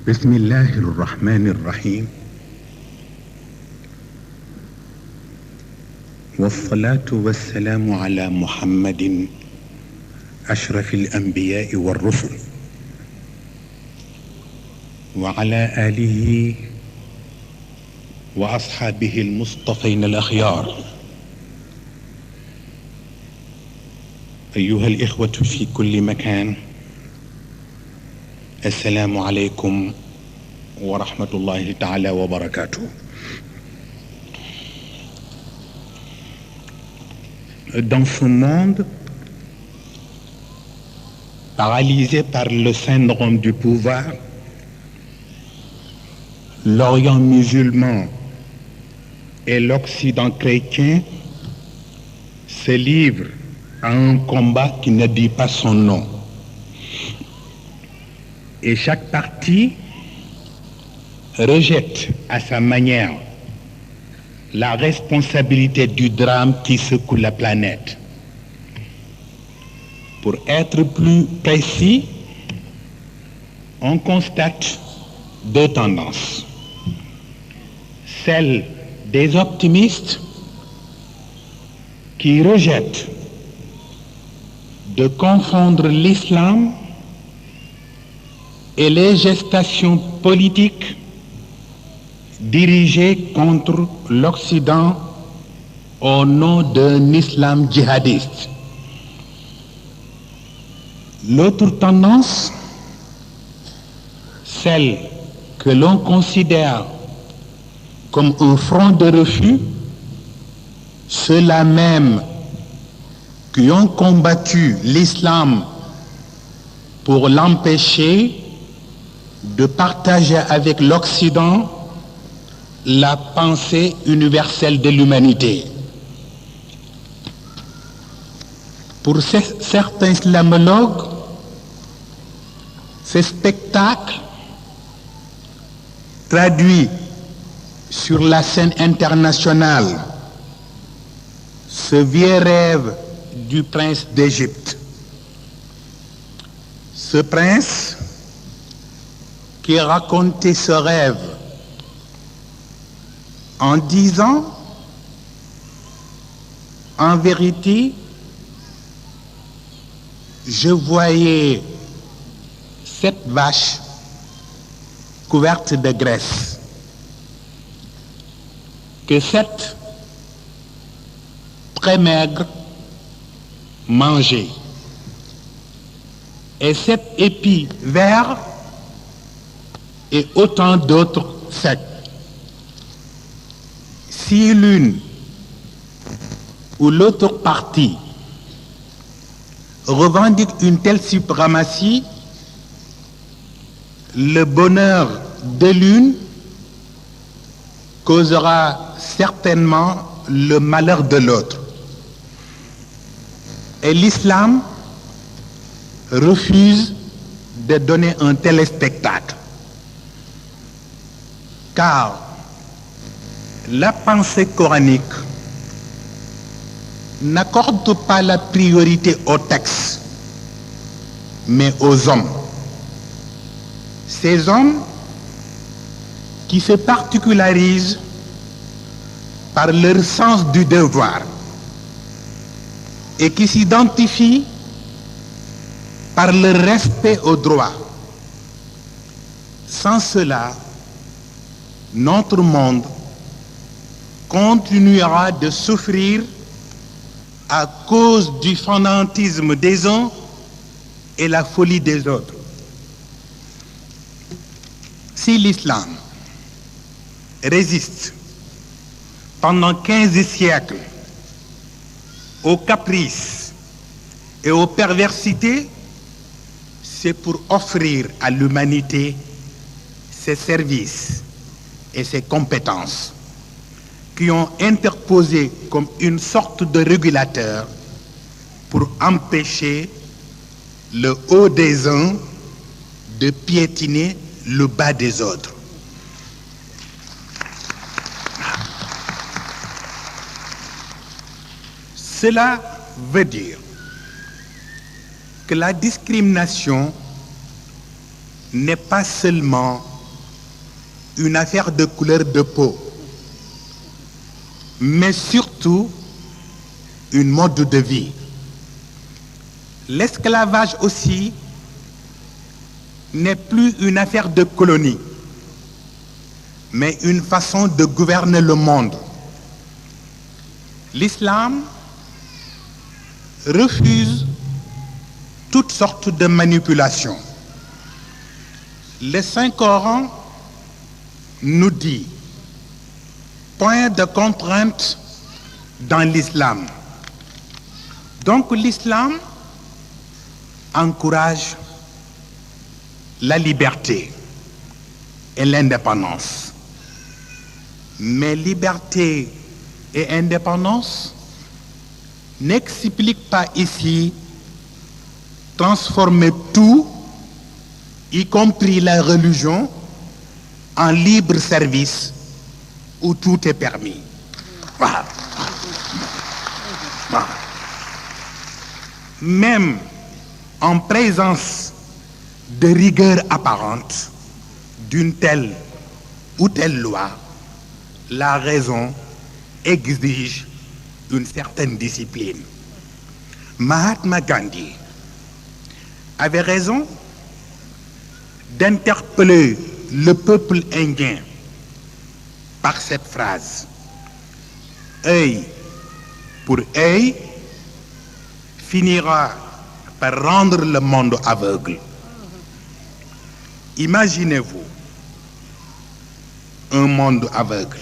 بسم الله الرحمن الرحيم، والصلاة والسلام على محمد أشرف الأنبياء والرسل، وعلى آله وأصحابه المصطفين الأخيار. أيها الإخوة في كل مكان، السلام عليكم ورحمة الله تعالى وبركاته. Dans ce monde paralysé par le syndrome du pouvoir, l'Orient musulman et l'Occident chrétien se livrent à un combat qui ne dit pas son nom. Et chaque partie rejette à sa manière la responsabilité du drame qui secoue la planète. Pour être plus précis, on constate deux tendances. Celle des optimistes qui rejettent de confondre l'islam et les gestations politiques dirigées contre l'Occident au nom d'un islam djihadiste. L'autre tendance, celle que l'on considère comme un front de refus, ceux-là même qui ont combattu l'islam pour l'empêcher de partager avec l'Occident la pensée universelle de l'humanité. Pour certains islamologues, ce spectacle traduit sur la scène internationale ce vieux rêve du prince d'Égypte. Ce prince qui racontait ce rêve en disant, en vérité, je voyais cette vache couverte de graisse, que cette très maigre mangeait, et cet épi vert et autant d'autres secs. Si l'une ou l'autre partie revendique une telle suprématie, le bonheur de l'une causera certainement le malheur de l'autre. Et l'islam refuse de donner un tel spectacle. Car la pensée coranique n'accorde pas la priorité au texte, mais aux hommes. Ces hommes qui se particularisent par leur sens du devoir et qui s'identifient par le respect aux droits. Sans cela, notre monde continuera de souffrir à cause du fanatisme des uns et la folie des autres. Si l'islam résiste pendant 15 siècles aux caprices et aux perversités, c'est pour offrir à l'humanité ses services et ses compétences qui ont interposé comme une sorte de régulateur pour empêcher le haut des uns de piétiner le bas des autres. Cela veut dire que la discrimination n'est pas seulement une affaire de couleur de peau, mais surtout une mode de vie. L'esclavage aussi n'est plus une affaire de colonie, mais une façon de gouverner le monde. L'islam refuse toutes sortes de manipulations. Le Saint-Coran nous dit point de contrainte dans l'islam. Donc l'islam encourage la liberté et l'indépendance. Mais liberté et indépendance n'expliquent pas ici transformer tout, y compris la religion, en libre service où tout est permis. Voilà. Voilà. Même en présence de rigueur apparente d'une telle ou telle loi, la raison exige une certaine discipline. Mahatma Gandhi avait raison d'interpeller le peuple indien par cette phrase: œil pour œil finira par rendre le monde aveugle. Imaginez-vous un monde aveugle.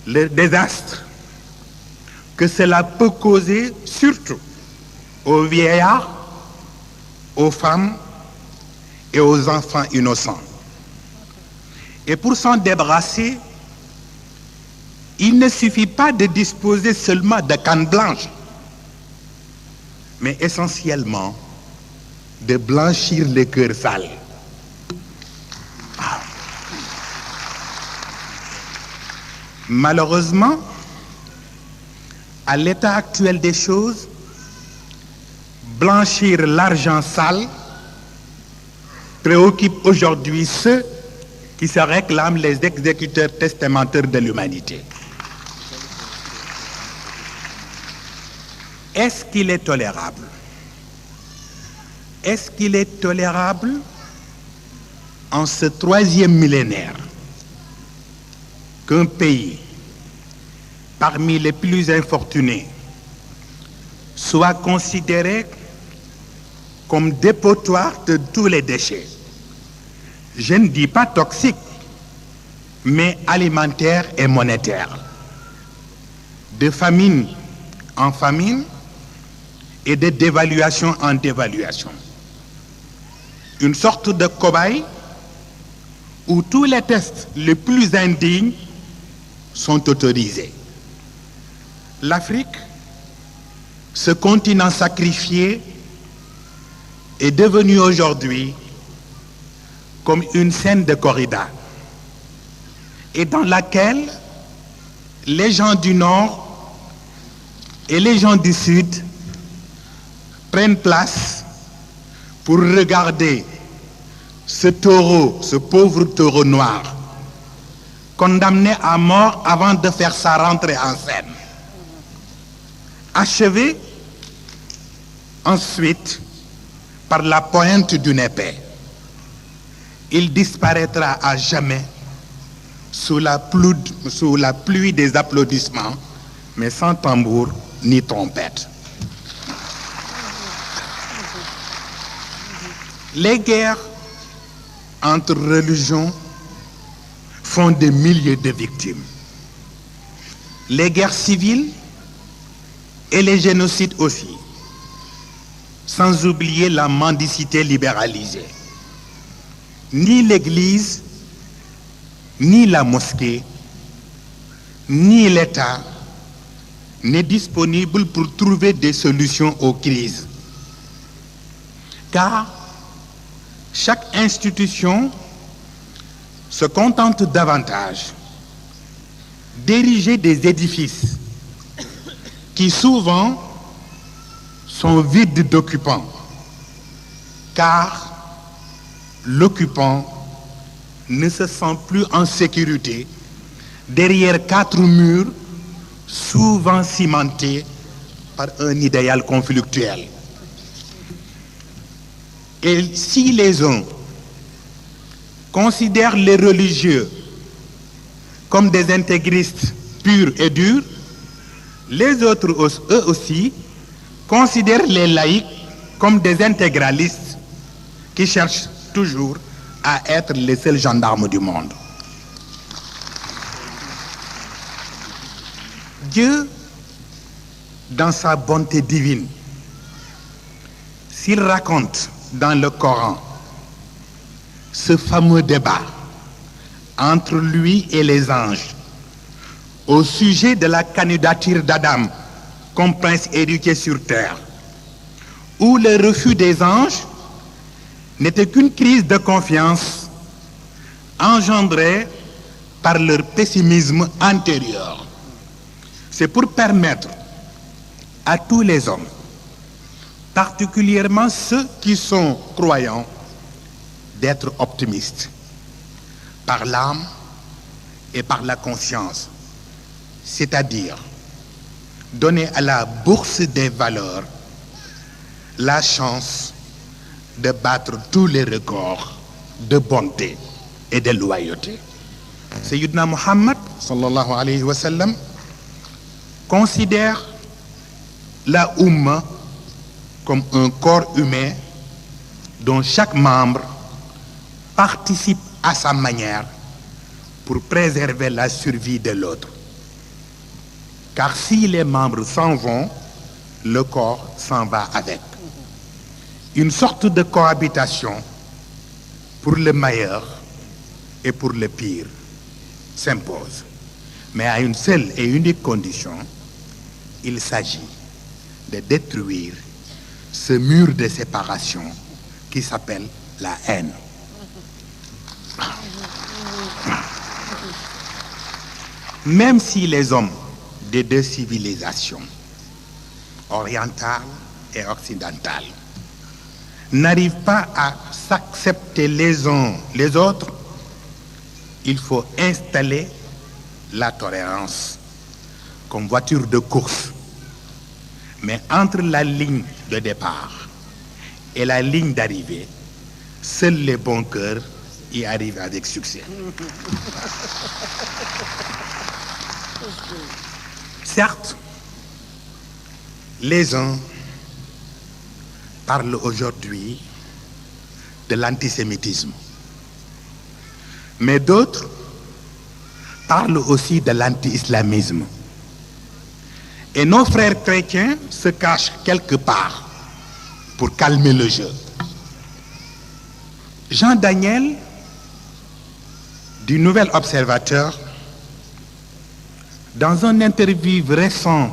Le désastre que cela peut causer, surtout aux vieillards, aux femmes et aux enfants innocents. Et pour s'en débarrasser, il ne suffit pas de disposer seulement de canne blanche, mais essentiellement de blanchir les cœurs sales. Malheureusement, à l'état actuel des choses, blanchir l'argent sale préoccupe aujourd'hui ceux qui se réclament les exécuteurs testamentaires de l'humanité. Est-ce qu'il est tolérable? Est-ce qu'il est tolérable en ce troisième millénaire qu'un pays parmi les plus infortunés soit considéré comme dépotoir de tous les déchets? Je ne dis pas toxiques, mais alimentaires et monétaires. De famine en famine et de dévaluation en dévaluation. Une sorte de cobaye où tous les tests les plus indignes sont autorisés. L'Afrique, ce continent sacrifié, est devenu aujourd'hui comme une scène de corrida, et dans laquelle les gens du Nord et les gens du Sud prennent place pour regarder ce taureau, ce pauvre taureau noir, condamné à mort avant de faire sa rentrée en scène. Achevé ensuite par la pointe d'une épée. Il disparaîtra à jamais sous la pluie des applaudissements, mais sans tambour ni trompette. Les guerres entre religions font des milliers de victimes. Les guerres civiles et les génocides aussi, sans oublier la mendicité libéralisée. Ni l'Église, ni la mosquée, ni l'État n'est disponible pour trouver des solutions aux crises. Car chaque institution se contente davantage d'ériger des édifices qui souvent sont vides d'occupants, car l'occupant ne se sent plus en sécurité derrière 4 murs souvent cimentés par un idéal conflictuel. Et si les uns considèrent les religieux comme des intégristes purs et durs, les autres, eux aussi, considèrent les laïcs comme des intégralistes qui cherchent toujours à être les seuls gendarmes du monde. Dieu, dans sa bonté divine, s'il raconte dans le Coran ce fameux débat entre lui et les anges au sujet de la candidature d'Adam comme prince éduqué sur terre, où le refus des anges n'était qu'une crise de confiance engendrée par leur pessimisme antérieur. C'est pour permettre à tous les hommes, particulièrement ceux qui sont croyants, d'être optimistes par l'âme et par la conscience, c'est-à-dire donner à la bourse des valeurs la chance de battre tous les records de bonté et de loyauté. Sayyidina Muhammad sallallahu alayhi wa sallam considère la Oumma comme un corps humain dont chaque membre participe à sa manière pour préserver la survie de l'autre. Car si les membres s'en vont, le corps s'en va avec. Une sorte de cohabitation pour le meilleur et pour le pire s'impose. Mais à une seule et unique condition, il s'agit de détruire ce mur de séparation qui s'appelle la haine. Même si les hommes des deux civilisations, orientale et occidentale, n'arrivent pas à s'accepter les uns les autres, il faut installer la tolérance comme voiture de course. Mais entre la ligne de départ et la ligne d'arrivée, seuls les bons cœurs y arrivent avec succès. Certes, les uns parlent aujourd'hui de l'antisémitisme, mais d'autres parlent aussi de l'anti-islamisme. Et nos frères chrétiens se cachent quelque part pour calmer le jeu. Jean Daniel, du Nouvel Observateur, dans un interview récent,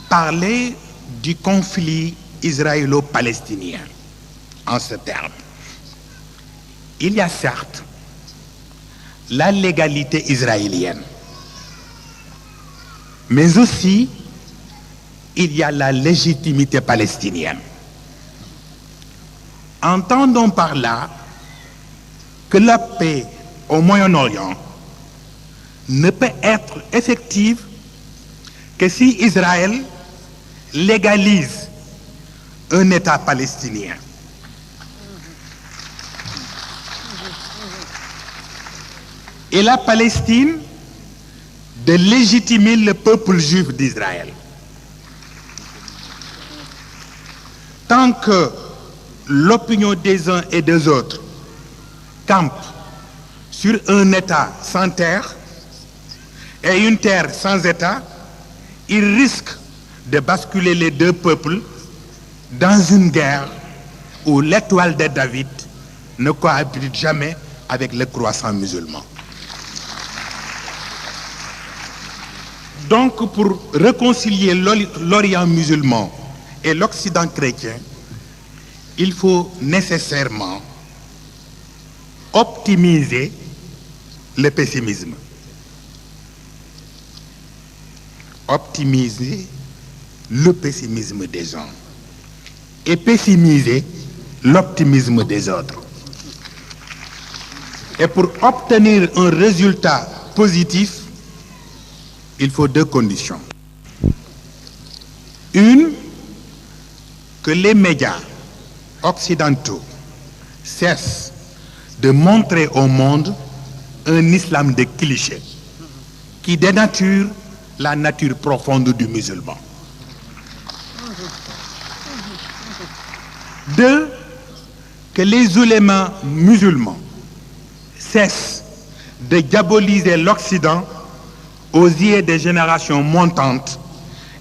parlait du conflit israélo-palestinien en ce terme. Il y a certes la légalité israélienne, mais aussi il y a la légitimité palestinienne. Entendons par là que la paix au Moyen-Orient ne peut être effective que si Israël légalise un État palestinien. Et la Palestine de légitimer le peuple juif d'Israël. Tant que l'opinion des uns et des autres campe sur un État sans terre et une terre sans État, il risque de basculer les deux peuples dans une guerre où l'étoile de David ne cohabite jamais avec le croissant musulman. Donc, pour réconcilier l'Orient musulman et l'Occident chrétien, il faut nécessairement optimiser le pessimisme. Optimiser le pessimisme des uns et pessimiser l'optimisme des autres. Et pour obtenir un résultat positif, il faut deux conditions. Une, que les médias occidentaux cessent de montrer au monde un islam de clichés qui dénature la nature profonde du musulman. Deux, que les oulémas musulmans cessent de diaboliser l'Occident aux yeux des générations montantes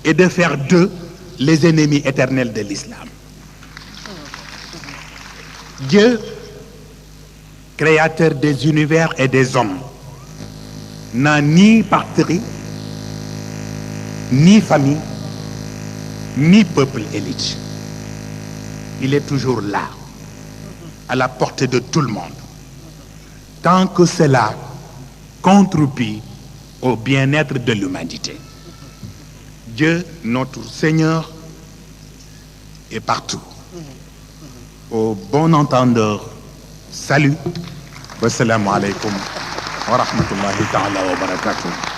et de faire d'eux les ennemis éternels de l'islam. Dieu, créateur des univers et des hommes, n'a ni patrie, ni famille, ni peuple élite. Il est toujours là, à la portée de tout le monde, tant que cela contribue au bien-être de l'humanité. Dieu, notre Seigneur, est partout. Au bon entendeur, salut. Wassalamu alaikum wa rahmatullahi ta'ala wa barakatuh.